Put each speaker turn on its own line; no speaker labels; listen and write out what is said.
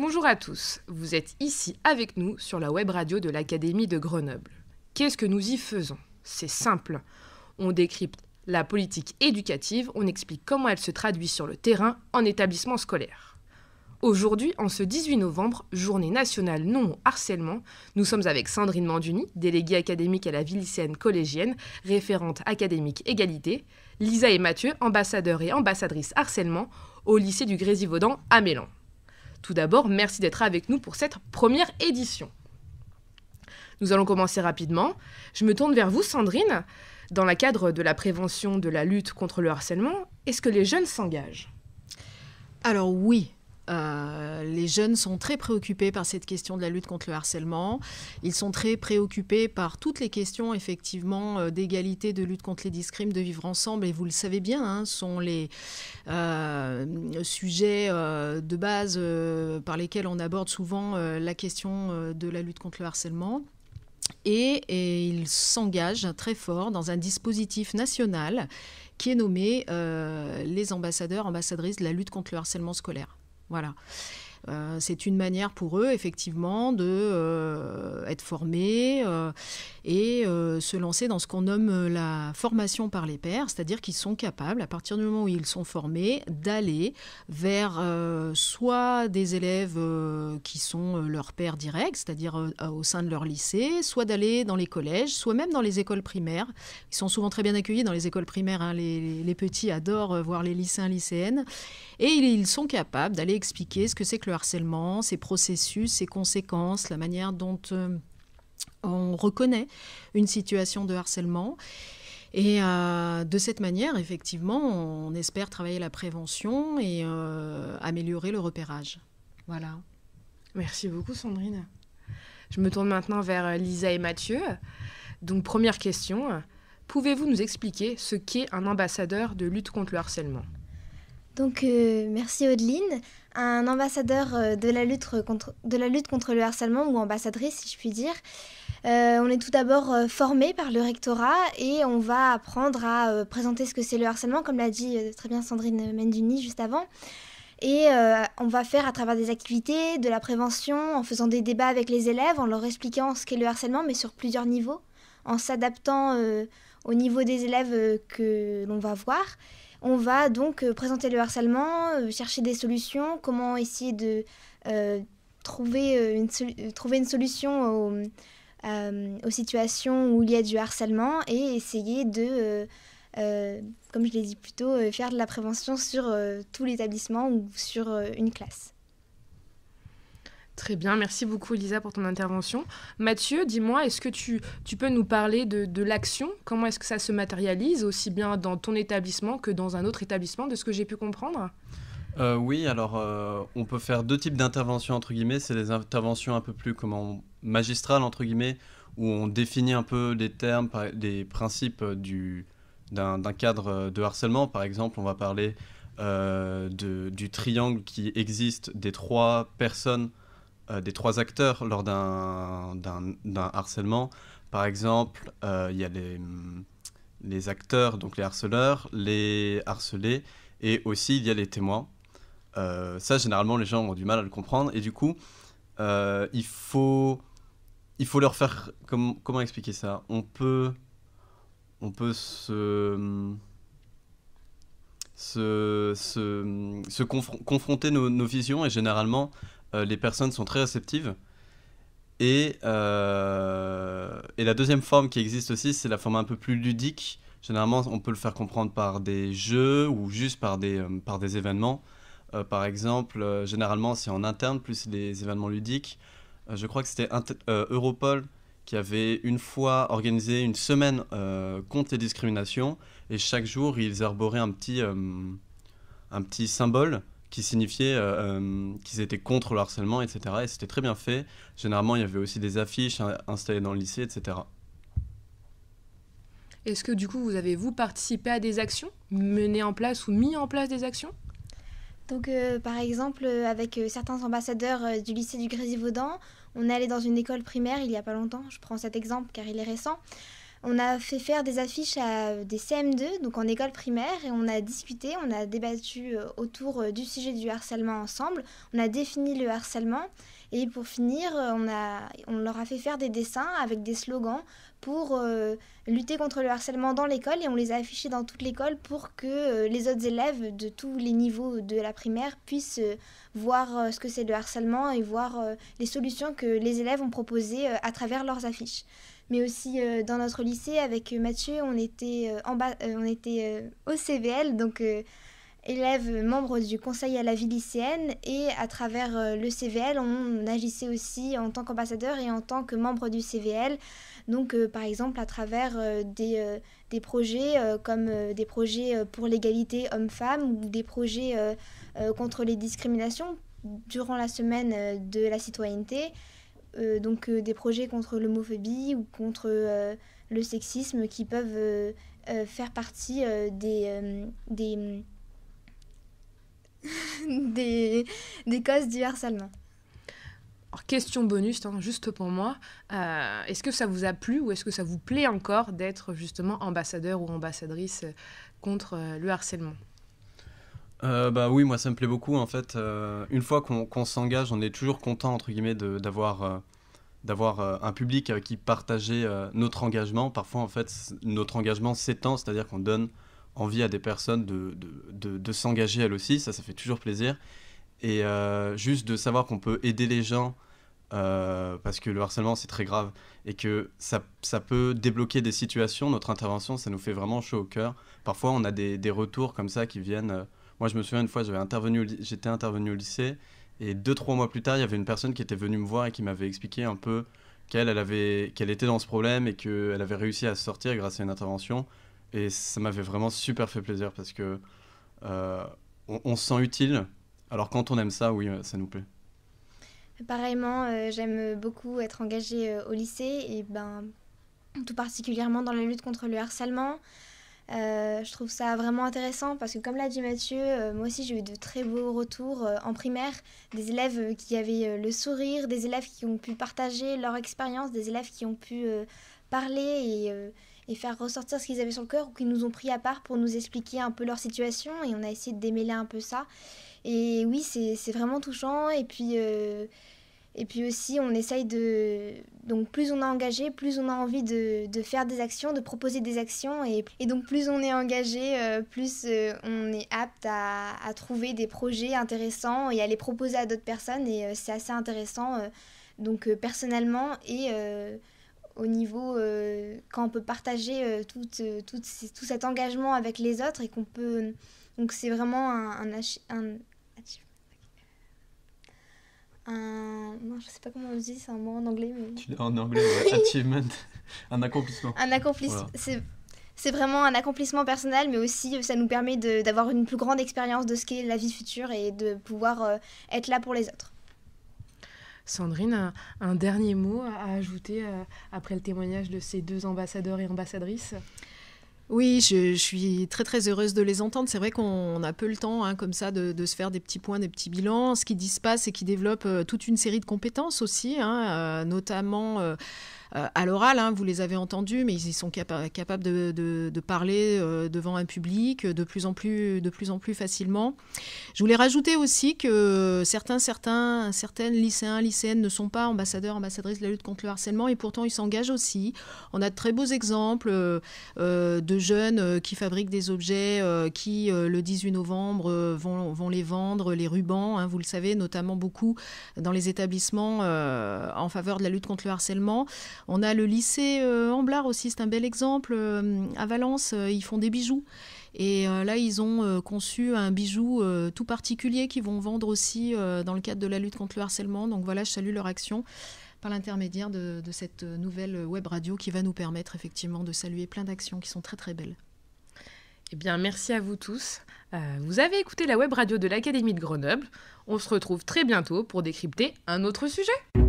Bonjour à tous, vous êtes ici avec nous sur la web radio de l'Académie de Grenoble. Qu'est-ce que nous y faisons ? C'est simple, on décrypte la politique éducative, on explique comment elle se traduit sur le terrain en établissement scolaire. Aujourd'hui, en ce 18 novembre, journée nationale non au harcèlement, nous sommes avec Sandrine Manduni, déléguée académique à la vie lycéenne collégienne, référente académique égalité, Lisa et Mathieu, ambassadeurs et ambassadrices harcèlement au lycée du Grésivaudan à Mélan. Tout d'abord, merci d'être avec nous pour cette première édition. Nous allons commencer rapidement. Je me tourne vers vous, Sandrine. Dans le cadre de la prévention de la lutte contre le harcèlement, est-ce que les jeunes s'engagent ?
Alors oui. Les jeunes sont très préoccupés par cette question de la lutte contre le harcèlement. Ils sont très préoccupés par toutes les questions, effectivement, d'égalité, de lutte contre les discriminations, de vivre ensemble. Et vous le savez bien, sont les sujets de base par lesquels on aborde souvent la question de la lutte contre le harcèlement. Et ils s'engagent très fort dans un dispositif national qui est nommé les ambassadrices de la lutte contre le harcèlement scolaire. Voilà. C'est une manière pour eux, effectivement, d'être formés et se lancer dans ce qu'on nomme la formation par les pairs, c'est-à-dire qu'ils sont capables, à partir du moment où ils sont formés, d'aller vers soit des élèves qui sont leurs pairs directs, c'est-à-dire au sein de leur lycée, soit d'aller dans les collèges, soit même dans les écoles primaires. Ils sont souvent très bien accueillis dans les écoles primaires, hein. Les petits adorent voir les lycéens, lycéennes. Et ils sont capables d'aller expliquer ce que c'est que le harcèlement, ses processus, ses conséquences, la manière dont on reconnaît une situation de harcèlement. Et de cette manière, effectivement, on espère travailler la prévention et améliorer le repérage. Voilà.
Merci beaucoup, Sandrine. Je me tourne maintenant vers Lisa et Mathieu. Donc, première question. Pouvez-vous nous expliquer ce qu'est un ambassadeur de lutte contre le harcèlement ?
Donc, merci Audeline. Un ambassadeur de la lutte contre le harcèlement, ou ambassadrice si je puis dire. On est tout d'abord formé par le rectorat et on va apprendre à présenter ce que c'est le harcèlement, comme l'a dit très bien Sandrine Manduni juste avant. Et on va faire à travers des activités, de la prévention, en faisant des débats avec les élèves, en leur expliquant ce qu'est le harcèlement, mais sur plusieurs niveaux, en s'adaptant au niveau des élèves que l'on va voir. On va donc présenter le harcèlement, chercher des solutions, comment essayer de trouver une solution aux situations où il y a du harcèlement et essayer de, comme je l'ai dit plus tôt, faire de la prévention sur tout l'établissement ou sur une classe.
Très bien, merci beaucoup Elisa pour ton intervention. Mathieu, dis-moi, est-ce que tu peux nous parler de l'action ? Comment est-ce que ça se matérialise, aussi bien dans ton établissement que dans un autre établissement, de ce que j'ai pu comprendre ?
Oui, alors on peut faire deux types d'interventions, entre guillemets. C'est des interventions un peu plus magistrales, entre guillemets, où on définit un peu des termes, des principes d'un cadre de harcèlement. Par exemple, on va parler du triangle qui existe des trois personnes, des trois acteurs lors d'un harcèlement. Par exemple, il y a les acteurs, donc les harceleurs, les harcelés, et aussi il y a les témoins. Ça, généralement, les gens ont du mal à le comprendre, et du coup, il faut leur faire... Comment expliquer ça ? On peut confronter nos visions, et généralement, les personnes sont très réceptives. Et la deuxième forme qui existe aussi, c'est la forme un peu plus ludique. Généralement, on peut le faire comprendre par des jeux ou juste par des événements. Par exemple, généralement, c'est en interne, plus les événements ludiques. Je crois que c'était Europol qui avait une fois organisé une semaine contre les discriminations. Et chaque jour, ils arboraient un petit symbole qui signifiait qu'ils étaient contre le harcèlement, etc. Et c'était très bien fait. Généralement, il y avait aussi des affiches installées dans le lycée, etc.
Est-ce que du coup, vous avez participé à des actions, mené en place ou mis en place des actions ?
Donc, par exemple, avec certains ambassadeurs du lycée du Grésivaudan, on est allé dans une école primaire il n'y a pas longtemps. Je prends cet exemple car il est récent. On a fait faire des affiches à des CM2, donc en école primaire, et on a discuté, on a débattu autour du sujet du harcèlement ensemble. On a défini le harcèlement et pour finir, on leur a fait faire des dessins avec des slogans pour lutter contre le harcèlement dans l'école et on les a affichés dans toute l'école pour que les autres élèves de tous les niveaux de la primaire puissent voir ce que c'est le harcèlement et voir les solutions que les élèves ont proposées à travers leurs affiches. Mais aussi dans notre lycée, avec Mathieu, on était au CVL, donc élève membre du conseil à la vie lycéenne. Et à travers le CVL, on agissait aussi en tant qu'ambassadeur et en tant que membre du CVL. Donc par exemple à travers des projets comme des projets pour l'égalité homme-femme ou des projets contre les discriminations durant la semaine de la citoyenneté. Donc des projets contre l'homophobie ou contre le sexisme qui peuvent faire partie des causes du harcèlement.
Alors, question bonus, juste pour moi, est-ce que ça vous a plu ou est-ce que ça vous plaît encore d'être justement ambassadeur ou ambassadrice contre le harcèlement ?
Oui, moi ça me plaît beaucoup en fait. Une fois qu'on s'engage, on est toujours content entre guillemets d'avoir un public qui partageait notre engagement. Parfois en fait notre engagement s'étend, c'est-à-dire qu'on donne envie à des personnes de s'engager elles aussi, ça fait toujours plaisir. Et juste de savoir qu'on peut aider les gens parce que le harcèlement c'est très grave et que ça peut débloquer des situations. Notre intervention, ça nous fait vraiment chaud au cœur. Parfois on a des retours comme ça qui viennent. Moi, je me souviens une fois, j'étais intervenu au lycée et 2-3 mois plus tard, il y avait une personne qui était venue me voir et qui m'avait expliqué un peu qu'elle était dans ce problème et qu'elle avait réussi à sortir grâce à une intervention. Et ça m'avait vraiment super fait plaisir parce que on se sent utile. Alors quand on aime ça, oui, ça nous plaît.
Pareillement, j'aime beaucoup être engagée au lycée et tout particulièrement dans la lutte contre le harcèlement. Je trouve ça vraiment intéressant parce que comme l'a dit Mathieu, moi aussi j'ai eu de très beaux retours en primaire, des élèves qui avaient le sourire, des élèves qui ont pu partager leur expérience, des élèves qui ont pu parler et faire ressortir ce qu'ils avaient sur le cœur ou qui nous ont pris à part pour nous expliquer un peu leur situation et on a essayé de démêler un peu ça. Et oui, c'est vraiment touchant et puis aussi, on essaye donc plus on est engagé, plus on a envie de faire des actions, de proposer des actions. Et donc plus on est engagé, plus on est apte à trouver des projets intéressants et à les proposer à d'autres personnes. Et c'est assez intéressant, donc personnellement et au niveau quand on peut partager tout cet engagement avec les autres et qu'on peut... Donc c'est vraiment non, je sais pas comment on dit, c'est un mot en anglais. Mais...
En anglais, ouais. Achievement, un accomplissement.
Un accomplissement. Voilà. C'est vraiment un accomplissement personnel, mais aussi ça nous permet d'avoir une plus grande expérience de ce qu'est la vie future et de pouvoir être là pour les autres.
Sandrine, un dernier mot à ajouter après le témoignage de ces 2 ambassadeurs et ambassadrices ?
Oui, je suis très très heureuse de les entendre. C'est vrai qu'on a peu le temps comme ça de se faire des petits points, des petits bilans. Ce qu'ils disent pas, c'est qu'ils développent toute une série de compétences aussi, notamment à l'oral, vous les avez entendus, mais ils sont capables de parler devant un public de plus en plus facilement. Je voulais rajouter aussi que certaines lycéens, lycéennes ne sont pas ambassadeurs, ambassadrices de la lutte contre le harcèlement et pourtant ils s'engagent aussi. On a de très beaux exemples de jeunes qui fabriquent des objets qui, le 18 novembre, vont les vendre, les rubans, vous le savez, notamment beaucoup dans les établissements en faveur de la lutte contre le harcèlement. On a le lycée Amblard aussi, c'est un bel exemple. À Valence, ils font des bijoux. Et là, ils ont conçu un bijou tout particulier qu'ils vont vendre aussi dans le cadre de la lutte contre le harcèlement. Donc voilà, je salue leur action par l'intermédiaire de cette nouvelle web radio qui va nous permettre effectivement de saluer plein d'actions qui sont très très belles.
Eh bien, merci à vous tous. Vous avez écouté la web radio de l'Académie de Grenoble. On se retrouve très bientôt pour décrypter un autre sujet.